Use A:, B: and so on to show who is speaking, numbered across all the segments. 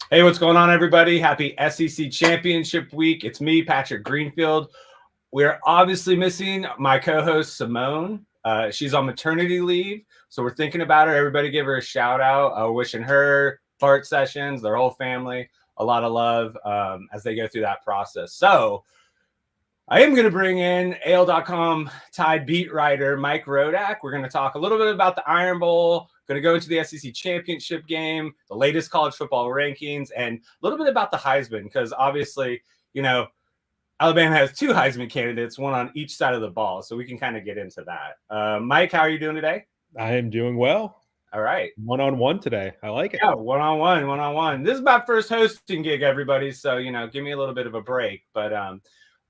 A: Hey, what's going on, everybody? Happy SEC Championship Week. It's me, Patrick Greenfield. We're obviously missing my co-host, Simone. She's on maternity leave, so we're thinking about her. Everybody give her a shout out. Wishing her, Bart Sessions, their whole family, a lot of love as they go through that process. So I am going to bring in AL.com Tide beat writer Mike Rodak. We're going to talk a little bit about the Iron Bowl, going to go into the SEC championship game, the latest college football rankings, and a little bit about the Heisman, because obviously, Alabama has two Heisman candidates, one on each side of the ball, so we can kind of get into that. Mike, how are you doing today?
B: I am doing well.
A: All right.
B: One-on-one today. I like it.
A: Yeah, one-on-one. This is my first hosting gig, everybody, so, give me a little bit of a break. But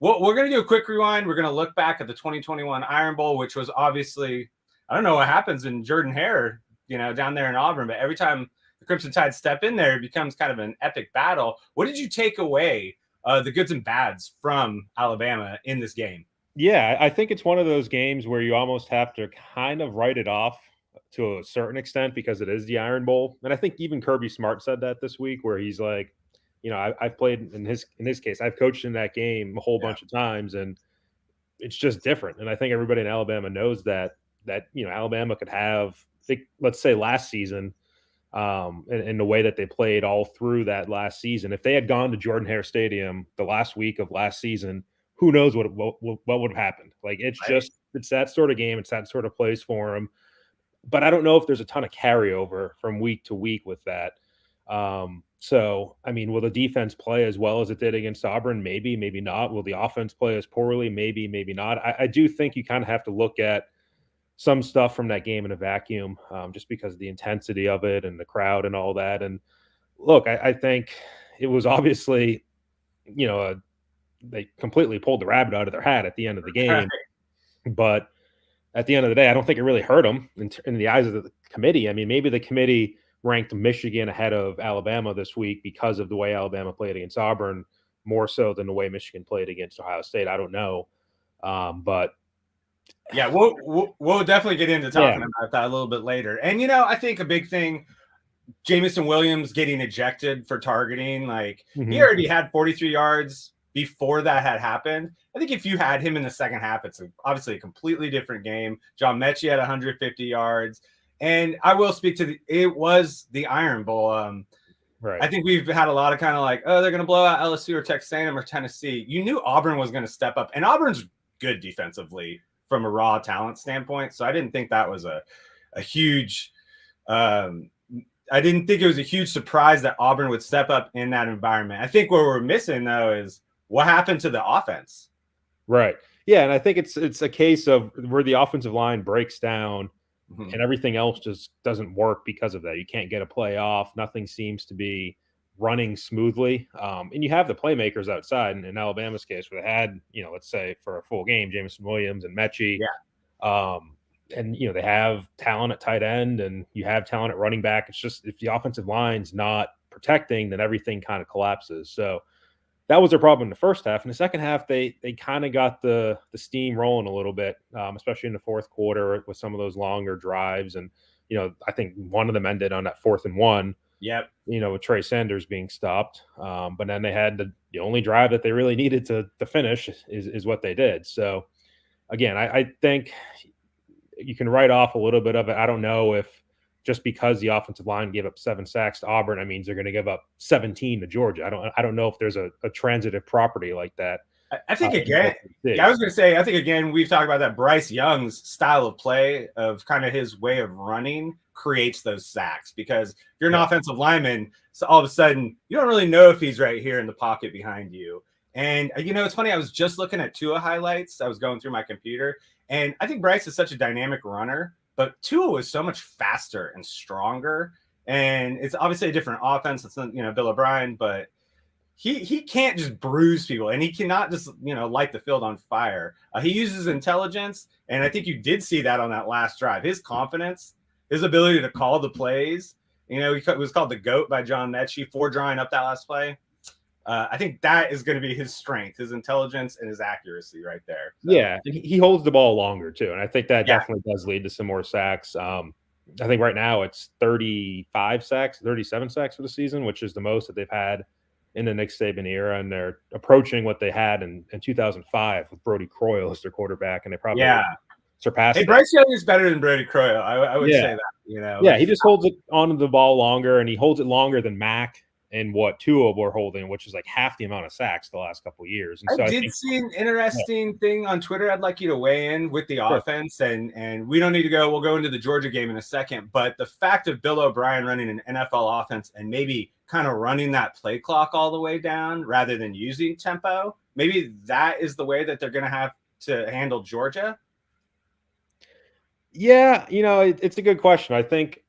A: we're going to do a quick rewind. We're going to look back at the 2021 Iron Bowl, which was obviously, I don't know what happens in Jordan-Hare, down there in Auburn, but every time the Crimson Tide step in there, it becomes kind of an epic battle. What did you take away, the goods and bads from Alabama in this game?
B: Yeah, I think it's one of those games where you almost have to kind of write it off to a certain extent because it is the Iron Bowl. And I think even Kirby Smart said that this week, where he's like, I've played in his case, I've coached in that game a whole bunch of times, and it's just different. And I think everybody in Alabama knows that Alabama could have, let's say last season, and the way that they played all through that last season. If they had gone to Jordan-Hare Stadium the last week of last season, who knows what would have happened? Like it's that sort of game. It's that sort of place for them. But I don't know if there's a ton of carryover from week to week with that. So, I mean, will the defense play as well as it did against Auburn? Maybe, maybe not. Will the offense play as poorly? Maybe, maybe not. I do think you kind of have to look at some stuff from that game in a vacuum, just because of the intensity of it and the crowd and all that. And look, I think it was obviously, they completely pulled the rabbit out of their hat at the end of the game. But at the end of the day, I don't think it really hurt them in the eyes of the committee. I mean, maybe the committee ranked Michigan ahead of Alabama this week because of the way Alabama played against Auburn, more so than the way Michigan played against Ohio State. I don't know. But
A: yeah, we'll definitely get into talking about that a little bit later. And, I think a big thing, Jamison Williams getting ejected for targeting, he already had 43 yards before that had happened. I think if you had him in the second half, it's obviously a completely different game. John Mechie had 150 yards. And I will speak to it was the Iron Bowl.
B: Right.
A: I think we've had a lot of kind of like, oh, they're going to blow out LSU or Texas A&M or Tennessee. You knew Auburn was going to step up, and Auburn's good defensively from a raw talent standpoint. So I didn't think that was a huge I didn't think it was a huge surprise that Auburn would step up in that environment. I think what we're missing, though, is what happened to the offense.
B: Right. Yeah, and I think it's a case of where the offensive line breaks down and everything else just doesn't work because of that. You can't get a play off. Nothing seems to be running smoothly. And you have the playmakers outside. In Alabama's case, where they had, let's say for a full game, Jamison Williams and Mechie.
A: Yeah.
B: And, they have talent at tight end and you have talent at running back. It's just if the offensive line's not protecting, then everything kind of collapses. So that was their problem in the first half. In the second half, they kind of got the steam rolling a little bit, especially in the fourth quarter with some of those longer drives. And, I think one of them ended on that 4th and 1.
A: Yep.
B: With Trey Sanders being stopped. But then they had the only drive that they really needed to finish is what they did. So, again, I think you can write off a little bit of it. I don't know if just because the offensive line gave up 7 sacks to Auburn, that means they're going to give up 17 to Georgia. I don't know if there's a transitive property like that.
A: I think again, I was going to say, I think again, we've talked about that Bryce Young's style of play of kind of his way of running creates those sacks, because if you're an offensive lineman, so all of a sudden you don't really know if he's right here in the pocket behind you. And, it's funny. I was just looking at Tua highlights. I was going through my computer, and I think Bryce is such a dynamic runner, but Tua was so much faster and stronger. And it's obviously a different offense. It's not, Bill O'Brien, but he can't just bruise people, and he cannot just, light the field on fire. He uses intelligence, and I think you did see that on that last drive. His confidence, his ability to call the plays. He was called the GOAT by John Mechie for drawing up that last play. I think that is going to be his strength, his intelligence and his accuracy right there.
B: So. Yeah, he holds the ball longer too, and I think that definitely does lead to some more sacks. I think right now it's 35 sacks, 37 sacks for the season, which is the most that they've had in the Nick Saban era, and they're approaching what they had in 2005 with Brody Croyle as their quarterback, and they probably surpassed
A: Hey,
B: that.
A: Bryce Young is better than Brody Croyle. I would say that.
B: Yeah, he just holds it on the ball longer, and he holds it longer than Mac and what Tua were holding, which is like half the amount of sacks the last couple of years. And so
A: I did see an interesting thing on Twitter. I'd like you to weigh in with the offense, and we don't need to go. We'll go into the Georgia game in a second. But the fact of Bill O'Brien running an NFL offense and maybe kind of running that play clock all the way down rather than using tempo, maybe that is the way that they're going to have to handle Georgia.
B: Yeah, it's a good question. I think,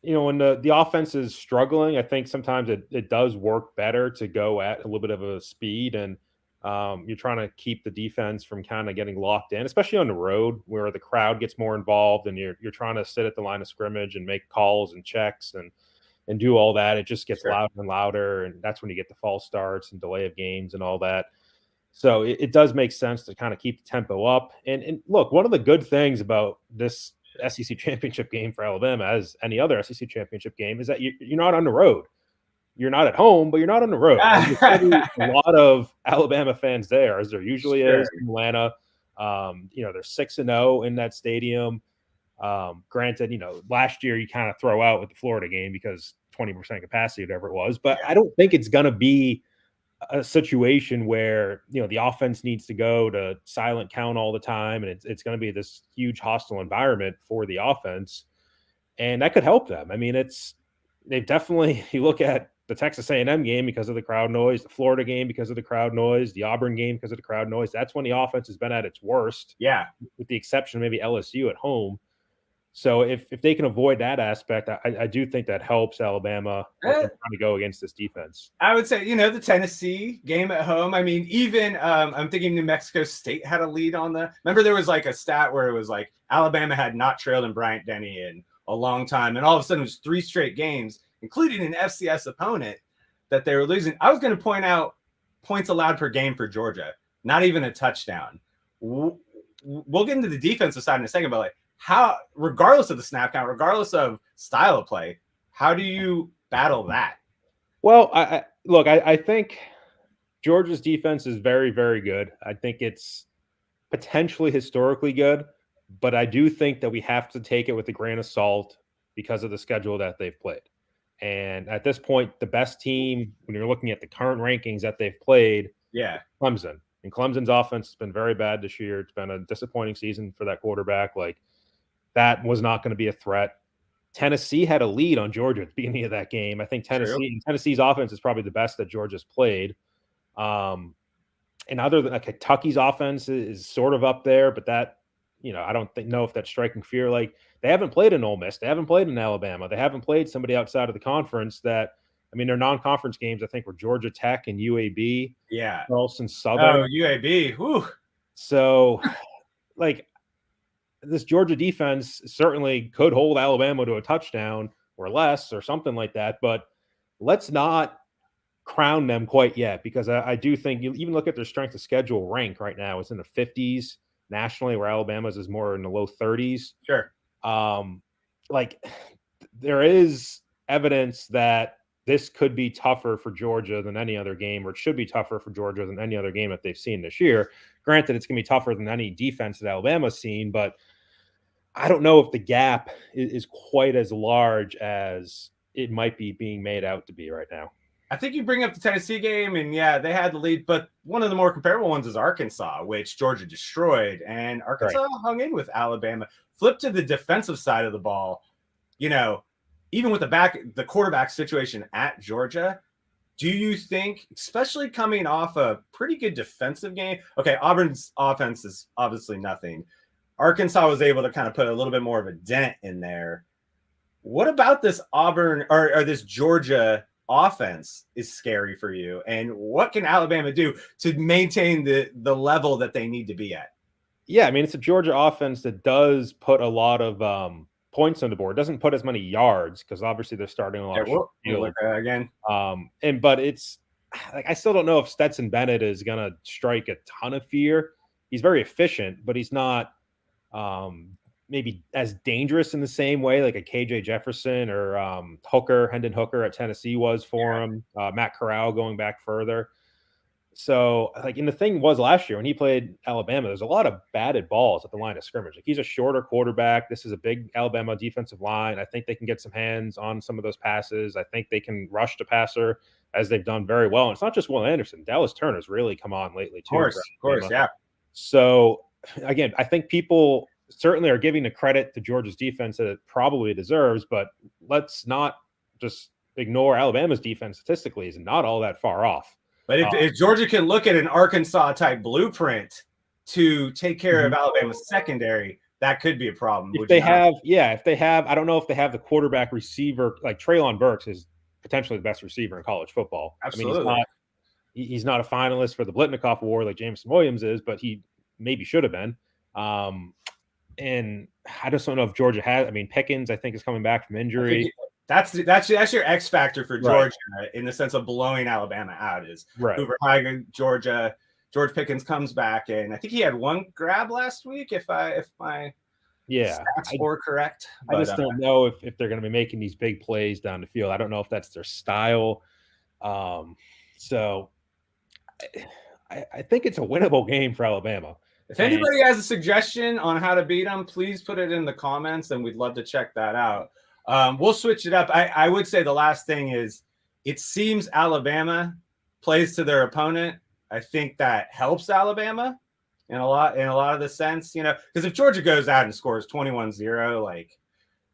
B: when the offense is struggling, I think sometimes it does work better to go at a little bit of a speed, and you're trying to keep the defense from kind of getting locked in, especially on the road where the crowd gets more involved, and you're trying to sit at the line of scrimmage and make calls and checks and do all that. It just gets louder and louder, and that's when you get the false starts and delay of games and all that. So it does make sense to kind of keep the tempo up. And look, one of the good things about this SEC championship game for Alabama, as any other SEC championship game, is that you're not on the road. You're not at home, but you're not on the road. There's a lot of Alabama fans there, as there usually is in Atlanta. They're 6-0 in that stadium. Granted, last year you kind of throw out with the Florida game because 20% capacity, whatever it was. But I don't think it's going to be a situation where the offense needs to go to silent count all the time, and it's going to be this huge hostile environment for the offense, and that could help them. I mean, they've definitely, you look at the Texas A&M game because of the crowd noise, the Florida game because of the crowd noise, the Auburn game because of the crowd noise. That's when the offense has been at its worst.
A: Yeah,
B: with the exception of maybe LSU at home. So if they can avoid that aspect, I do think that helps Alabama trying to go against this defense.
A: I would say, the Tennessee game at home. I mean, even I'm thinking New Mexico State had a lead on remember there was like a stat where it was like Alabama had not trailed in Bryant-Denny in a long time. And all of a sudden it was 3 straight games, including an FCS opponent, that they were losing. I was going to point out points allowed per game for Georgia, not even a touchdown. We'll get into the defensive side in a second, but how, regardless of the snap count, regardless of style of play, how do you battle that?
B: Well, I think Georgia's defense is very, very good. I think it's potentially historically good, but I do think that we have to take it with a grain of salt because of the schedule that they've played. And at this point, the best team, when you're looking at the current rankings that they've played, Clemson. And Clemson's offense has been very bad this year. It's been a disappointing season for that quarterback. That was not going to be a threat. Tennessee had a lead on Georgia at the beginning of that game. I think Tennessee's offense is probably the best that Georgia's played. And other than Kentucky's offense is sort of up there, but that, I don't know if that's striking fear. They haven't played an Ole Miss. They haven't played in Alabama. They haven't played somebody outside of the conference their non-conference games, I think, were Georgia Tech and UAB.
A: Yeah.
B: Charleston Southern.
A: Oh, UAB. Whew.
B: So, this Georgia defense certainly could hold Alabama to a touchdown or less or something like that, but let's not crown them quite yet, because I do think you even look at their strength of schedule rank right now. It's in the 50s nationally, where Alabama's is more in the low 30s.
A: Sure.
B: There is evidence that this could be tougher for Georgia than any other game, or it should be tougher for Georgia than any other game that they've seen this year. Granted, it's going to be tougher than any defense that Alabama's seen, but I don't know if the gap is quite as large as it might be being made out to be right now.
A: I think you bring up the Tennessee game, and they had the lead, but one of the more comparable ones is Arkansas, which Georgia destroyed, and Arkansas hung in with Alabama. Flip to the defensive side of the ball, even with the quarterback situation at Georgia, do you think, especially coming off a pretty good defensive game? Okay, Auburn's offense is obviously nothing. Arkansas was able to kind of put a little bit more of a dent in there. What about this Auburn or this Georgia offense is scary for you? And what can Alabama do to maintain the level that they need to be at?
B: Yeah, it's a Georgia offense that does put a lot of points on the board. It doesn't put as many yards because obviously they're starting a lot of
A: field again.
B: But it's I still don't know if Stetson Bennett is going to strike a ton of fear. He's very efficient, but he's not maybe as dangerous in the same way like a KJ Jefferson or Hendon Hooker at Tennessee was for him. Matt Corral going back further. So, like, and the thing was last year when he played Alabama, there's a lot of batted balls at the line of scrimmage. Like, he's a shorter quarterback. This is a big Alabama defensive line. I think they can get some hands on some of those passes. I think they can rush the passer as they've done very well. And it's not just Will Anderson. Dallas Turner's really come on lately too.
A: Of course, yeah.
B: So, again, I think people certainly are giving the credit to Georgia's defense that it probably deserves, but let's not just ignore Alabama's defense statistically is not all that far off.
A: But if Georgia can look at an Arkansas-type blueprint to take care of Alabama's secondary, that could be a problem.
B: If they have, I don't know if they have the quarterback receiver, like Treylon Burks is potentially the best receiver in college football.
A: Absolutely.
B: I mean, he's not a finalist for the Blitnikoff Award like Jameson Williams is, but he maybe should have been. And I just don't know if Georgia has. I mean, Pickens, I think, is coming back from injury.
A: That's your X factor for Georgia, right, in the sense of blowing Alabama out. Is Hoover Heisman, George Pickens comes back, and I think he had one grab last week, if my stats were correct.
B: I just don't know if they're going to be making these big plays down the field. I don't know if that's their style. So I think it's a winnable game for Alabama.
A: If anybody has a suggestion on how to beat them, please put it in the comments, and we'd love to check that out. We'll switch it up. I would say the last thing is it seems Alabama plays to their opponent. I think that helps Alabama in a lot of the sense, because if Georgia goes out and scores 21-0, like,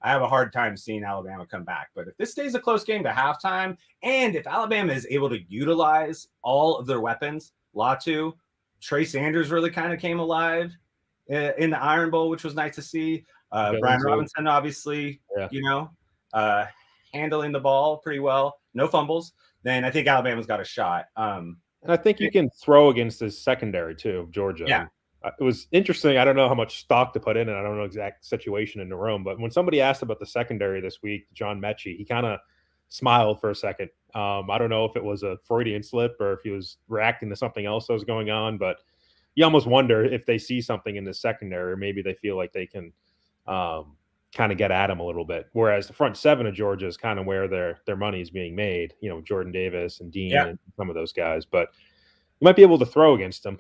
A: I have a hard time seeing Alabama come back. But if this stays a close game to halftime, and if Alabama is able to utilize all of their weapons, Latu, Trey Sanders really kind of came alive in the Iron Bowl, which was nice to see. Brian Robinson, obviously, handling the ball pretty well, no fumbles. Then I think Alabama's got a shot.
B: And I think you can throw against this secondary too of Georgia.
A: Yeah,
B: it was interesting. I don't know how much stock to put in it. I don't know exact situation in the room, but when somebody asked about the secondary this week, John Mechie, he kind of smiled for a second. I don't know if it was a Freudian slip or if he was reacting to something else that was going on, but you almost wonder if they see something in the secondary, or maybe they feel like they can kind of get at him a little bit. Whereas the front seven of Georgia is kind of where their money is being made, Jordan Davis and Dean and some of those guys, but you might be able to throw against them.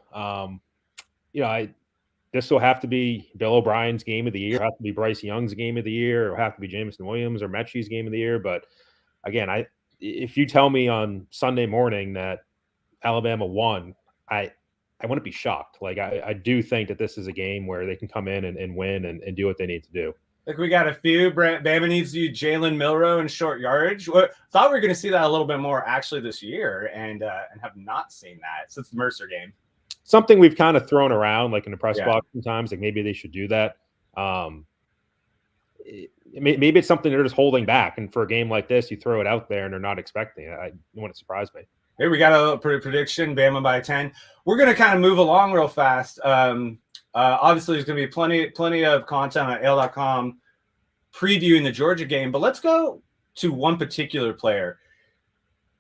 B: This will have to be Bill O'Brien's game of the year, have to be Bryce Young's game of the year, or have to be Jameson Williams or Mechie's game of the year. But again, if you tell me on Sunday morning that Alabama won, I wouldn't be shocked. Like, I do think that this is a game where they can come in and win and do what they need to do.
A: Like, we got a few. Bama needs to use Jalen Milroe in short yardage. Thought we were going to see that a little bit more actually this year, and have not seen that since the Mercer game.
B: Something we've kind of thrown around, like in the press box sometimes, like maybe they should do that. Maybe it's something they're just holding back, and for a game like this, you throw it out there and they're not expecting it. It wouldn't surprise me.
A: Hey, we got a prediction, Bama by 10. We're going to kind of move along real fast. Obviously, there's going to be plenty of content on AL.com previewing the Georgia game, but let's go to one particular player.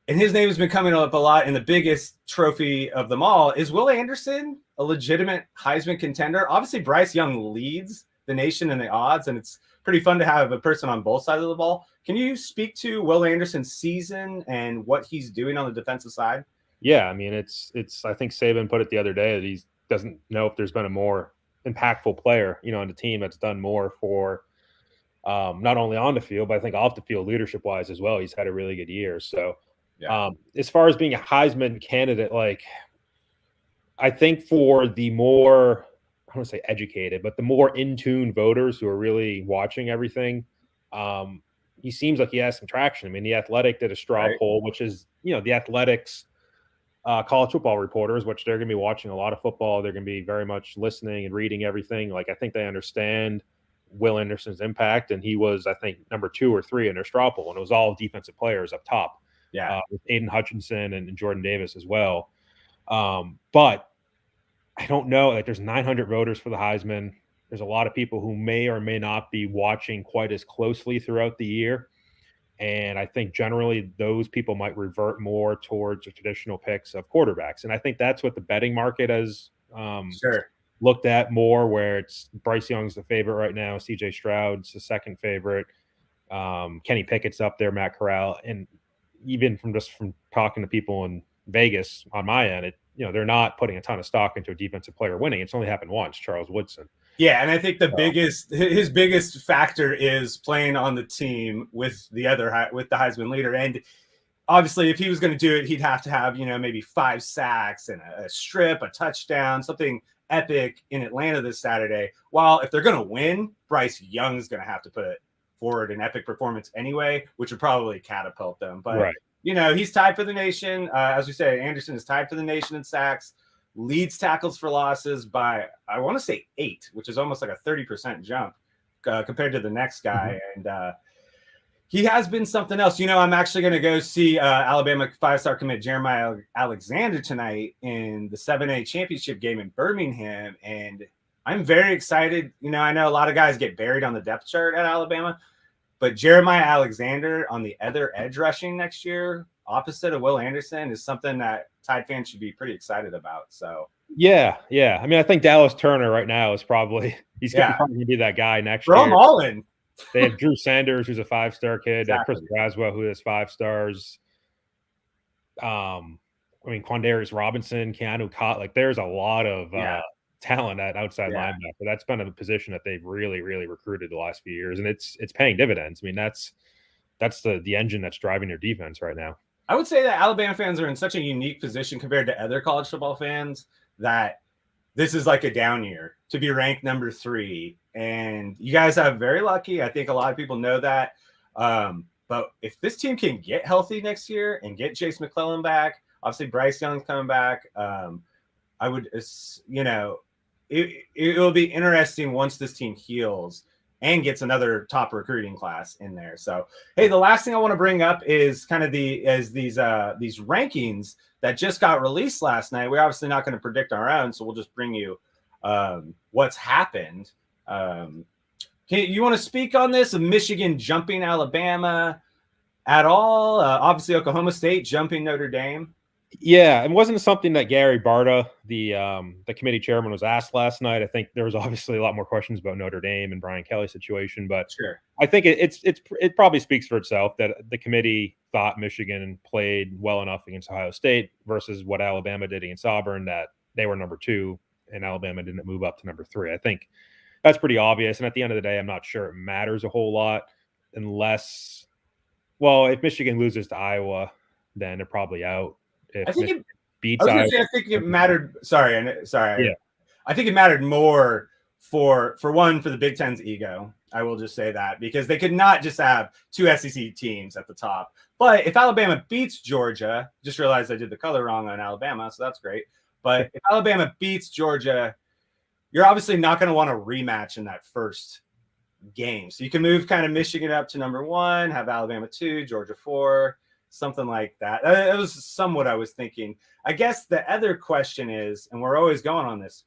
A: And his name has been coming up a lot, and the biggest trophy of them all is Will Anderson, a legitimate Heisman contender. Obviously, Bryce Young leads the nation in the odds, and it's pretty fun to have a person on both sides of the ball. Can you speak to Will Anderson's season and what he's doing on the defensive side?
B: Yeah, I mean, it's. I think Saban put it the other day that he doesn't know if there's been a more impactful player, on the team that's done more for not only on the field, but I think off the field leadership wise as well. He's had a really good year. So as far as being a Heisman candidate, like, I think for the more, I don't want to say educated, but the more in tune voters who are really watching everything, he seems like he has some traction. I mean, The Athletic did a straw poll, which is, The Athletic's college football reporters, which they're going to be watching a lot of football. They're going to be very much listening and reading everything. Like, I think they understand Will Anderson's impact, and he was, I think, number 2 or 3 in their straw poll, and it was all defensive players up top. With Aiden Hutchinson and Jordan Davis as well. But I don't know. Like, there's 900 voters for the Heisman. There's a lot of people who may or may not be watching quite as closely throughout the year. And I think generally those people might revert more towards the traditional picks of quarterbacks. And I think that's what the betting market has looked at more, where it's Bryce Young's the favorite right now, CJ Stroud's the second favorite, Kenny Pickett's up there, Matt Corral, and even from talking to people in Vegas on my end, they're not putting a ton of stock into a defensive player winning. It's only happened once, Charles Woodson.
A: Yeah, and I think his biggest factor is playing on the team with the Heisman leader. And obviously, if he was going to do it, he'd have to have maybe 5 sacks and a strip, a touchdown, something epic in Atlanta this Saturday. While if they're going to win, Bryce Young is going to have to put forward an epic performance anyway, which would probably catapult them. But
B: right.
A: He's tied for the nation. As we say, Anderson is tied for the nation in sacks. Leads tackles for losses by, I want to say 8, which is almost like a 30% jump compared to the next guy. Mm-hmm. And he has been something else. I'm actually going to go see Alabama 5-star commit Jeremiah Alexander tonight in the 7A championship game in Birmingham. And I'm very excited. I know a lot of guys get buried on the depth chart at Alabama, but Jeremiah Alexander on the other edge rushing next year, opposite of Will Anderson, is something that Tide fans should be pretty excited about. So
B: yeah. I mean, I think Dallas Turner right now is probably going to be that guy next year.
A: Throw them all in.
B: They have Drew Sanders, who's a 5-star kid. Exactly. They have Chris Braswell, who has 5 stars. Quandarius Robinson, Keanu Cott. Like, there's a lot of talent at outside linebacker. That's been a position that they've really, really recruited the last few years, and it's paying dividends. I mean, that's the engine that's driving their defense right now.
A: I would say that Alabama fans are in such a unique position compared to other college football fans that this is like a down year to be ranked number 3. And you guys have very lucky. I think a lot of people know that. But if this team can get healthy next year and get Chase McClellan back, obviously Bryce Young's coming back. I would, it will be interesting once this team heals and gets another top recruiting class in there. So, hey, the last thing I want to bring up is kind of these rankings that just got released last night. We're obviously not going to predict our own, so we'll just bring you what's happened. You want to speak on this? Of Michigan jumping Alabama at all? Obviously, Oklahoma State jumping Notre Dame.
B: Yeah, it wasn't something that Gary Barta, the committee chairman, was asked last night. I think there was obviously a lot more questions about Notre Dame and Brian Kelly's situation, but
A: sure.
B: I think it probably speaks for itself that the committee thought Michigan played well enough against Ohio State versus what Alabama did against Auburn, that they were number 2 and Alabama didn't move up to number 3. I think that's pretty obvious. And at the end of the day, I'm not sure it matters a whole lot unless, if Michigan loses to Iowa, then they're probably out.
A: I think it beats Iowa. I think it mattered. Sorry.
B: Yeah.
A: I think it mattered more for the Big Ten's ego. I will just say that, because they could not just have 2 SEC teams at the top. But if Alabama beats Georgia, just realized I did the color wrong on Alabama, so that's great. But if Alabama beats Georgia, you're obviously not going to want a rematch in that first game. So you can move kind of Michigan up to number 1, have Alabama 2, Georgia 4, something like that. That was somewhat I was thinking. I guess the other question is, and we're always going on this,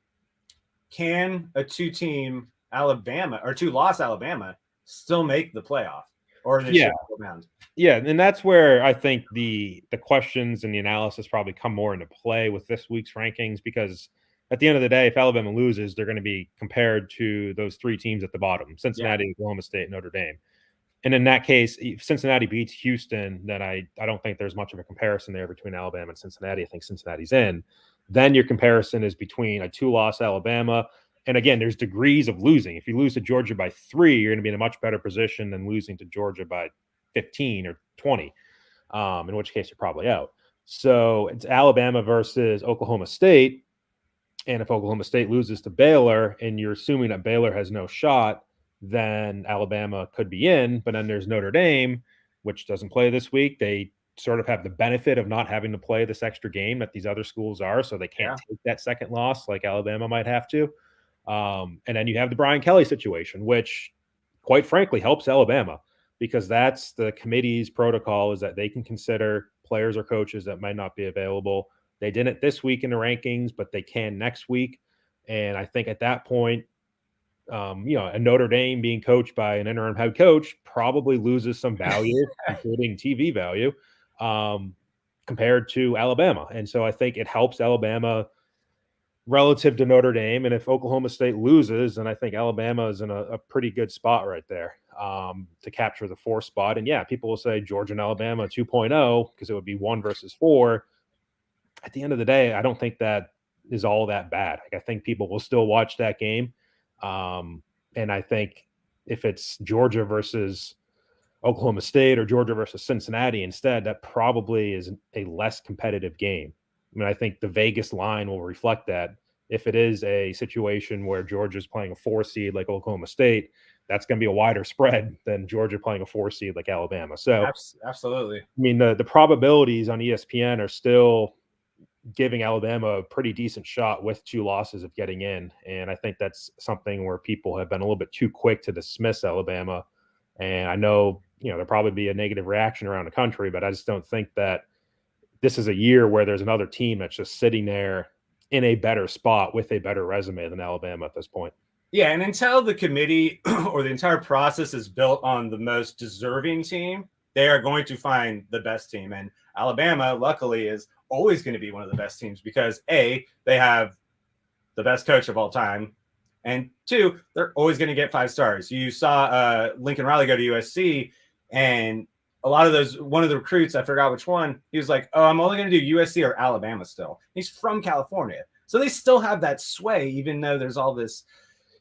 A: can a 2-team Alabama or 2-loss Alabama still make the playoff? Or they should go around?
B: Yeah, and that's where I think the questions and the analysis probably come more into play with this week's rankings, because at the end of the day, if Alabama loses, they're going to be compared to those 3 teams at the bottom: Cincinnati, Oklahoma State, Notre Dame. And in that case, if Cincinnati beats Houston, then I don't think there's much of a comparison there between Alabama and Cincinnati. I think Cincinnati's in. Then your comparison is between a 2-loss Alabama. And again, there's degrees of losing. If you lose to Georgia by 3, you're going to be in a much better position than losing to Georgia by 15 or 20, in which case you're probably out. So it's Alabama versus Oklahoma State. And if Oklahoma State loses to Baylor and you're assuming that Baylor has no shot, then Alabama could be in. But then there's Notre Dame, which doesn't play this week. They sort of have the benefit of not having to play this extra game that these other schools are, so they can't take that second loss like Alabama might have to. And then you have the Brian Kelly situation, which quite frankly helps Alabama, because that's the committee's protocol, is that they can consider players or coaches that might not be available. They didn't this week in the rankings, but they can next week. And I think at that point, a Notre Dame being coached by an interim head coach probably loses some value, including TV value, compared to Alabama. And so I think it helps Alabama relative to Notre Dame. And if Oklahoma State loses, then I think Alabama is in a pretty good spot right there to capture the 4th spot. And yeah, people will say Georgia and Alabama 2.0 because it would be 1 versus 4. At the end of the day, I don't think that is all that bad. Like, I think people will still watch that game. And I think if it's Georgia versus Oklahoma State or Georgia versus Cincinnati instead, that probably is a less competitive game. I mean, I think the Vegas line will reflect that. If it is a situation where Georgia's playing a 4 seed like Oklahoma State, that's going to be a wider spread than Georgia playing a 4 seed like Alabama. So,
A: absolutely.
B: I mean, the probabilities on ESPN are still giving Alabama a pretty decent shot with 2 losses of getting in. And I think that's something where people have been a little bit too quick to dismiss Alabama. And I know, there'll probably be a negative reaction around the country, but I just don't think that this is a year where there's another team that's just sitting there in a better spot with a better resume than Alabama at this point.
A: Yeah, and until the committee or the entire process is built on the most deserving team, they are going to find the best team. And Alabama, luckily, is always going to be one of the best teams because, A, they have the best coach of all time, and 2, they're always going to get 5 stars. You saw Lincoln Riley go to USC, and a lot of those, one of the recruits, I forgot which one, he was like, oh, I'm only going to do USC or Alabama still. He's from California. So they still have that sway, even though there's all this,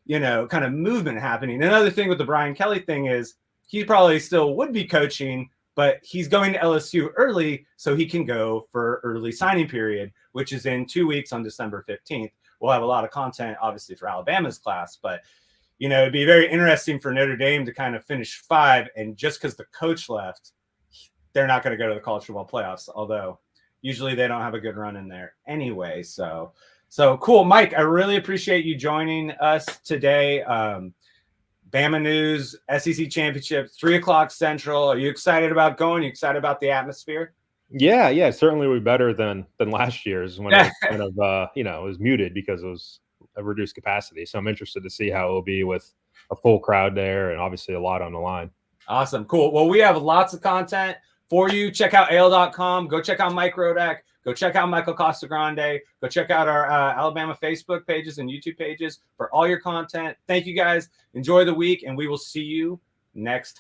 A: kind of movement happening. Another thing with the Brian Kelly thing is he probably still would be coaching, but he's going to LSU early so he can go for early signing period, which is in 2 weeks on December 15th. We'll have a lot of content, obviously, for Alabama's class, but, it'd be very interesting for Notre Dame to kind of finish 5. And just because the coach left, they're not going to go to the college football playoffs, although usually they don't have a good run in there anyway. So cool. Mike, I really appreciate you joining us today. BamaNews, SEC Championship, 3:00 Central. Are you excited about going? Are you excited about the atmosphere?
B: Yeah, certainly will be better than last year's when it was kind of it was muted because it was a reduced capacity. So I'm interested to see how it will be with a full crowd there and obviously a lot on the line.
A: Awesome, cool. Well, we have lots of content for you. Check out AL.com. Go check out Mike Rodak. Go check out Michael Casagrande. Go check out our Alabama Facebook pages and YouTube pages for all your content. Thank you guys. Enjoy the week, and we will see you next